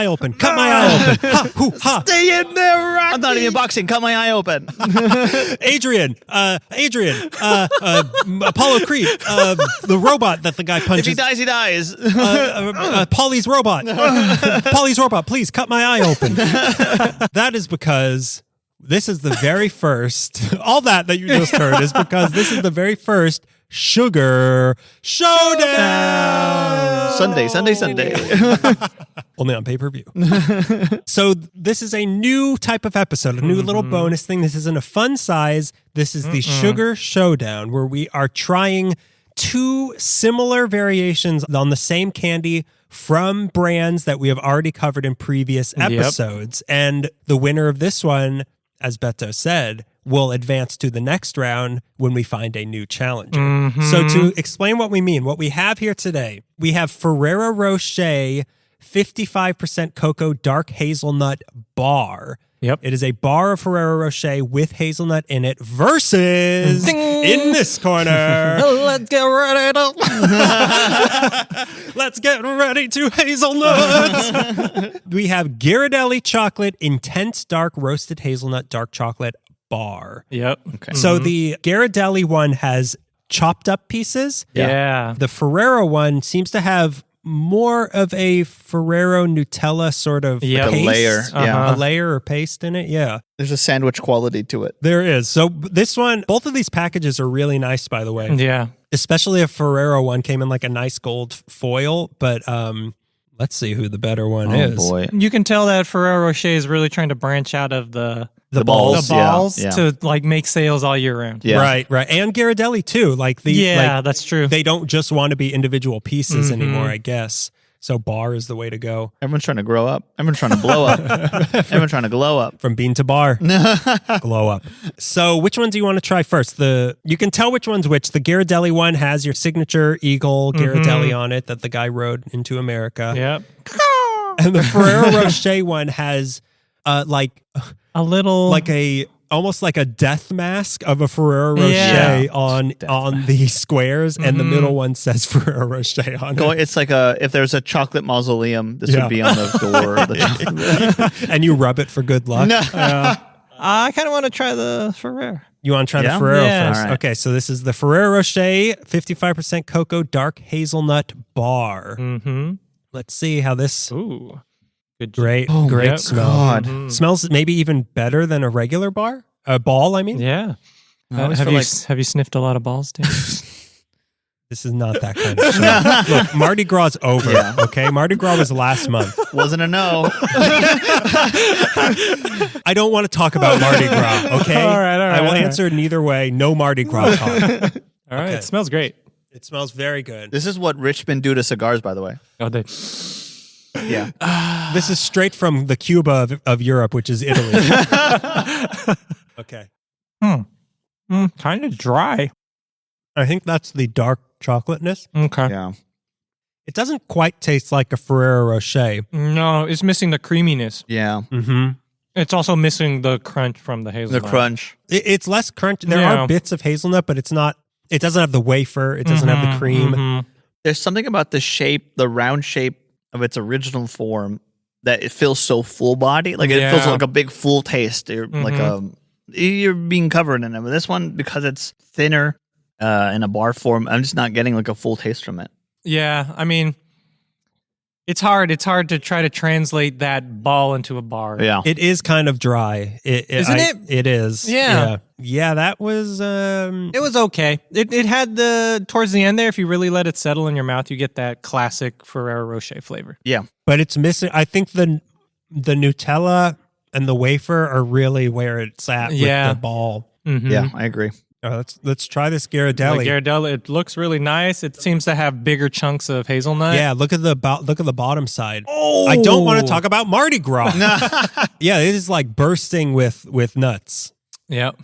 eye open. Cut my eye open. Ha, hoo, ha. Stay in there, Rocky. I'm not even boxing. Cut my eye open. Adrian, Apollo Creed, the robot that the guy punches. If he dies, he dies. Polly's robot. Polly's robot, please cut my eye open. That is because this is the very first, all that you just heard is because this is the very first Sugar Showdown. Sunday. Only on pay-per-view. So this is a new type of episode, a new little bonus thing. This isn't a fun size. This is the Sugar Showdown, where we are trying two similar variations on the same candy from brands that we have already covered in previous episodes. Yep. And the winner of this one, as Beto said, will advance to the next round when we find a new challenger. Mm-hmm. So to explain what we mean, what we have here today, we have Ferrero Rocher 55% Cocoa Dark Hazelnut Bar. Yep. It is a bar of Ferrero Rocher with hazelnut in it versus in this corner. Let's get ready to Let's get ready to hazelnuts. We have Ghirardelli chocolate intense dark roasted hazelnut dark chocolate bar. Yep. Okay. So the Ghirardelli one has chopped up pieces. Yeah. The Ferrero one seems to have more of a Ferrero Nutella sort of like a paste. layer. Yeah. A layer or paste in it. Yeah. There's a sandwich quality to it. There is. So this one, both of these packages are really nice, by the way. Yeah. Especially a Ferrero one came in like a nice gold foil, but let's see who the better one is. Oh boy. You can tell that Ferrero Rocher is really trying to branch out of the balls. Yeah. to like make sales all year round. Yeah. Right. And Ghirardelli too. Like that's true. They don't just want to be individual pieces anymore, I guess. So bar is the way to go. Everyone's trying to grow up. Everyone's trying to blow up. Everyone's trying to glow up. From bean to bar. Glow up. So which one do you want to try first? You can tell which one's which. The Ghirardelli one has your signature eagle Ghirardelli on it that the guy rode into America. Yep. And the Ferrero Rocher one has like a little almost like a death mask of a Ferrero Rocher on the squares, and the middle one says Ferrero Rocher on it. It's like if there's a chocolate mausoleum, this would be on the door of the chocolate. And you rub it for good luck. I kind of want to try the Ferrero. You want to try the Ferrero first? Right. Okay, so this is the Ferrero Rocher 55% Cocoa Dark Hazelnut Bar. Mm-hmm. Let's see how this... Ooh. Good. Great smell. God. Smells maybe even better than a regular bar? A ball, I mean? Yeah. Have you sniffed a lot of balls, Dan? This is not that kind of show. Look, Mardi Gras is over, okay? Mardi Gras was last month. Wasn't a no. I don't want to talk about Mardi Gras, okay? All right. I will answer neither way. No Mardi Gras talk. All right. Okay. It smells great. It smells very good. This is what rich men do to cigars, by the way. Oh, they... Yeah. This is straight from the Cuba of Europe, which is Italy. Okay. Kind of dry. I think that's the dark chocolateness. Okay. Yeah. It doesn't quite taste like a Ferrero Rocher. No, it's missing the creaminess. Yeah. Mm-hmm. It's also missing the crunch from the The hazelnut. crunch. It's less crunch. There are bits of hazelnut, but it's not. It doesn't have the wafer. It doesn't have the cream. Mm-hmm. There's something about the shape, the round shape of its original form, that it feels so full body. Like it feels like a big full taste. You're being covered in it. But this one, because it's thinner in a bar form, I'm just not getting like a full taste from it. Yeah, I mean, it's hard. It's hard to try to translate that ball into a bar. Yeah. It is kind of dry. Isn't it? It is. Yeah. Yeah, that was... It was okay. It had towards the end there, if you really let it settle in your mouth, you get that classic Ferrero Rocher flavor. Yeah. But it's missing... I think the Nutella and the wafer are really where it's at with the ball. Mm-hmm. Yeah, I agree. Let's try this Ghirardelli. The Ghirardelli, it looks really nice. It seems to have bigger chunks of hazelnut. Yeah, look at the bottom side. Oh, I don't want to talk about Mardi Gras. Yeah, it is like bursting with nuts. Yep.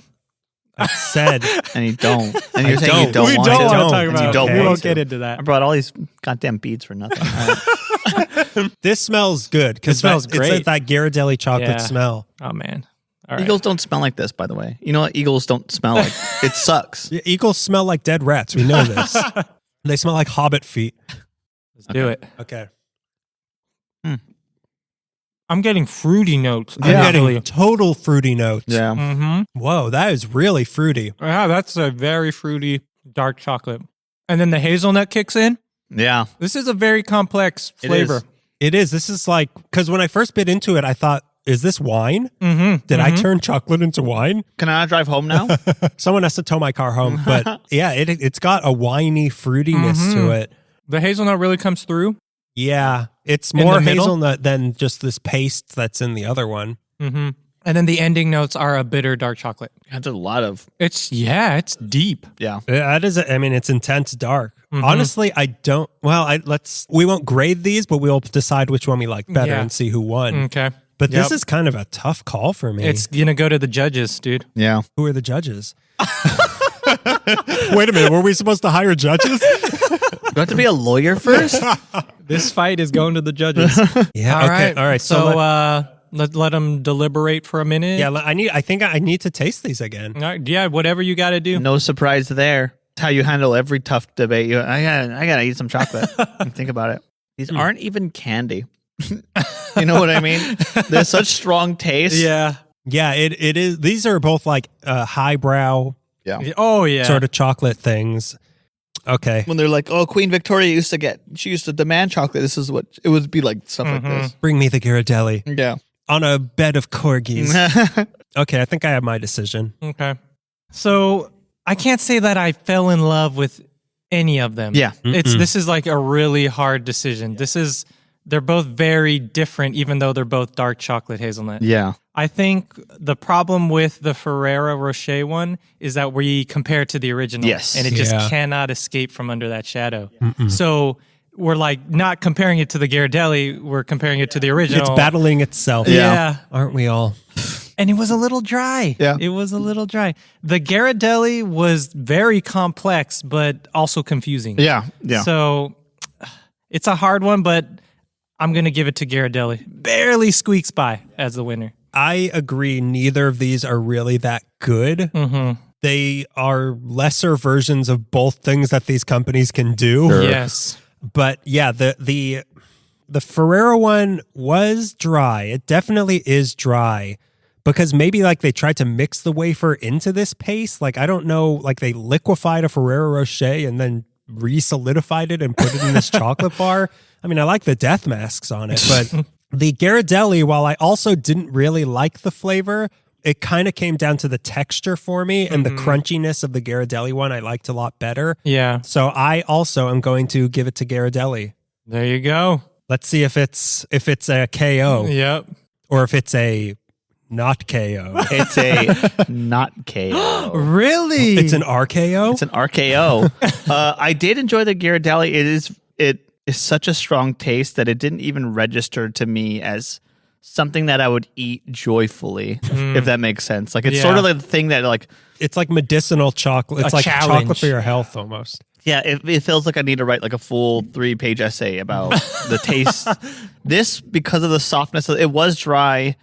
I said, And you don't. And you're saying you don't We want don't to. want to talk And about you it. don't We want won't to. get into that. I brought all these goddamn beads for nothing. this smells good It smells it's great. like that Ghirardelli chocolate Yeah. smell. Oh, man. All right. Eagles don't smell like this, by the way. You know what? Eagles don't smell like. It sucks. Yeah, eagles smell like dead rats. We know this. They smell like hobbit feet. Let's do it. Okay. I'm getting fruity notes. I'm getting total fruity notes. Yeah. Mm-hmm. Whoa, that is really fruity. Yeah, that's a very fruity dark chocolate. And then the hazelnut kicks in. Yeah. This is a very complex flavor. It is. This is like, because when I first bit into it, I thought, is this wine? Mm-hmm. Did I turn chocolate into wine? Can I not drive home now? Someone has to tow my car home. But yeah, it's got a winey fruitiness to it. The hazelnut really comes through. Yeah, it's In the more middle? hazelnut than just this paste that's in the other one. Mm-hmm. And then the ending notes are a bitter dark chocolate. That's a lot of. It's deep. Yeah. That is, I mean, it's intense dark. Honestly, I don't. Well, we won't grade these, but we'll decide which one we like better and see who won. Okay. But this is kind of a tough call for me. It's gonna go to the judges, dude. Yeah. Who are the judges? Wait a minute, were we supposed to hire judges? Do I have to be a lawyer first? This fight is going to the judges. Yeah. All right. So let them deliberate for a minute. Yeah, I think I need to taste these again. All right, yeah, whatever you got to do. No surprise there. It's how you handle every tough debate. I gotta eat some chocolate. Think about it. These aren't even candy. You know what I mean? They're such strong taste. Yeah. Yeah, it is. These are both like highbrow Oh yeah. sort of chocolate things. Okay. When they're like, oh, Queen Victoria she used to demand chocolate. This is what it would be like, stuff like this. Bring me the Ghirardelli Yeah. on a bed of corgis. Okay, I think I have my decision. Okay. So I can't say that I fell in love with any of them. Yeah. This is like a really hard decision. They're both very different, even though they're both dark chocolate hazelnut. Yeah. I think the problem with the Ferrero Rocher one is that we compare it to the original. Yes. And it just cannot escape from under that shadow. So we're like not comparing it to the Ghirardelli, we're comparing it to the original. It's battling itself. Yeah. Aren't we all? And it was a little dry. Yeah. It was a little dry. The Ghirardelli was very complex, but also confusing. Yeah. Yeah. So it's a hard one, but I'm going to give it to Ghirardelli. Barely squeaks by as the winner. I agree. Neither of these are really that good. They are lesser versions of both things that these companies can do. Sure. Yes. But yeah, the Ferrero one was dry. It definitely is dry because maybe like they tried to mix the wafer into this paste. Like, I don't know, like they liquefied a Ferrero Rocher and then re-solidified it and put it in this chocolate bar. I mean, I like the death masks on it, but the Ghirardelli, while I also didn't really like the flavor, it kind of came down to the texture for me, and the crunchiness of the Ghirardelli one I liked a lot better. Yeah. So I also am going to give it to Ghirardelli. There you go. Let's see if it's a KO Yep. or if it's a not KO. It's a not KO. Really? It's an RKO? It's an RKO. I did enjoy the Ghirardelli. It is such a strong taste that it didn't even register to me as something that I would eat joyfully, if that makes sense. Like, it's sort of like the thing that, like, It's like medicinal chocolate. It's A like challenge. chocolate for your health almost. yeah, it feels like I need to write like a full 3-page essay about the taste. This, because of the softness, it was dry.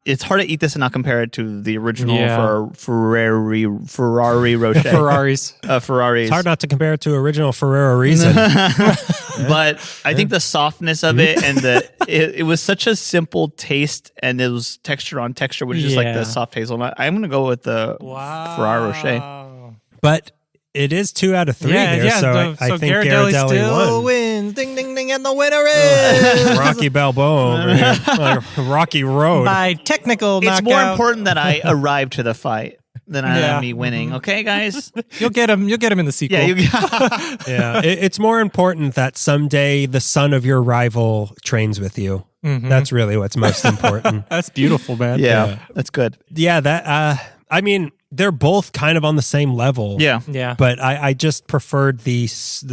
It's hard to eat this and not compare it to the original Ferrari Rocher. Ferraris. Ferraris. It's hard not to compare it to original Ferrero Reason. But I think the softness of it and it was such a simple taste, and it was texture on texture, which is like the soft hazelnut. I'm going to go with the Ferrero Rocher. But it is 2 out of 3 here, so I think Ghirardelli still won. wins. Ding, ding, ding, and the winner is Rocky Balboa over here. Like Rocky Road. by technical It's knockout. more important that I arrived to the fight than me winning. Okay, guys? You'll get him in the sequel. Yeah, it's more important that someday the son of your rival trains with you. That's really what's most important. That's beautiful, man. Yeah, that's good. Yeah, that. I mean, they're both kind of on the same level. Yeah. Yeah. But I just preferred the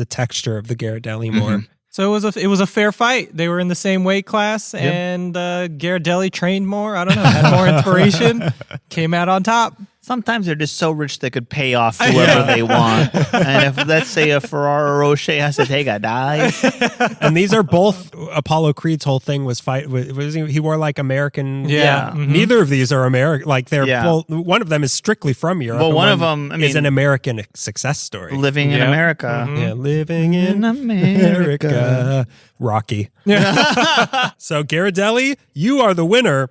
texture of the Ghirardelli more. So it was a fair fight. They were in the same weight class, and Ghirardelli trained more. I don't know, had more inspiration, came out on top. Sometimes they're just so rich they could pay off whoever they want. And if, let's say, a Ferrero Rocher has to take a dive. And these are both Apollo Creed's whole thing was fight. He wore like American. Yeah. Mm-hmm. Neither of these are American. Like they're Yeah. well, one of them is strictly from Europe. Well, and one of them, I mean, is an American success story. living in Yeah. America. Mhm. Yeah, living in America. Rocky. So Ghirardelli, you are the winner.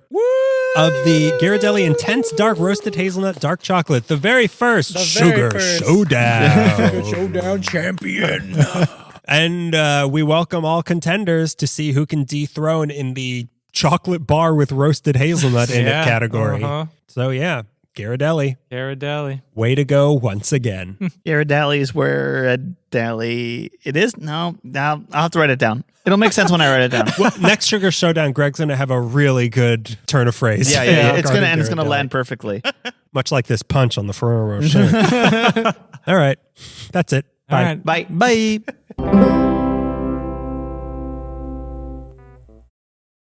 Of the Ghirardelli Intense Dark Roasted Hazelnut Dark Chocolate, the very first Sugar Showdown. Showdown champion. And we welcome all contenders to see who can dethrone in the chocolate bar with roasted hazelnut in it category. So yeah, Ghirardelli, way to go once again. Ghirardelli is where a deli it is. No, I'll have to write it down. It'll make sense when I write it down. Well, next Sugar Showdown, Greg's going to have a really good turn of phrase. Yeah. It's gonna land perfectly. Much like this punch on the Ferrero Rocher. All right, that's it. Bye. All right. Bye.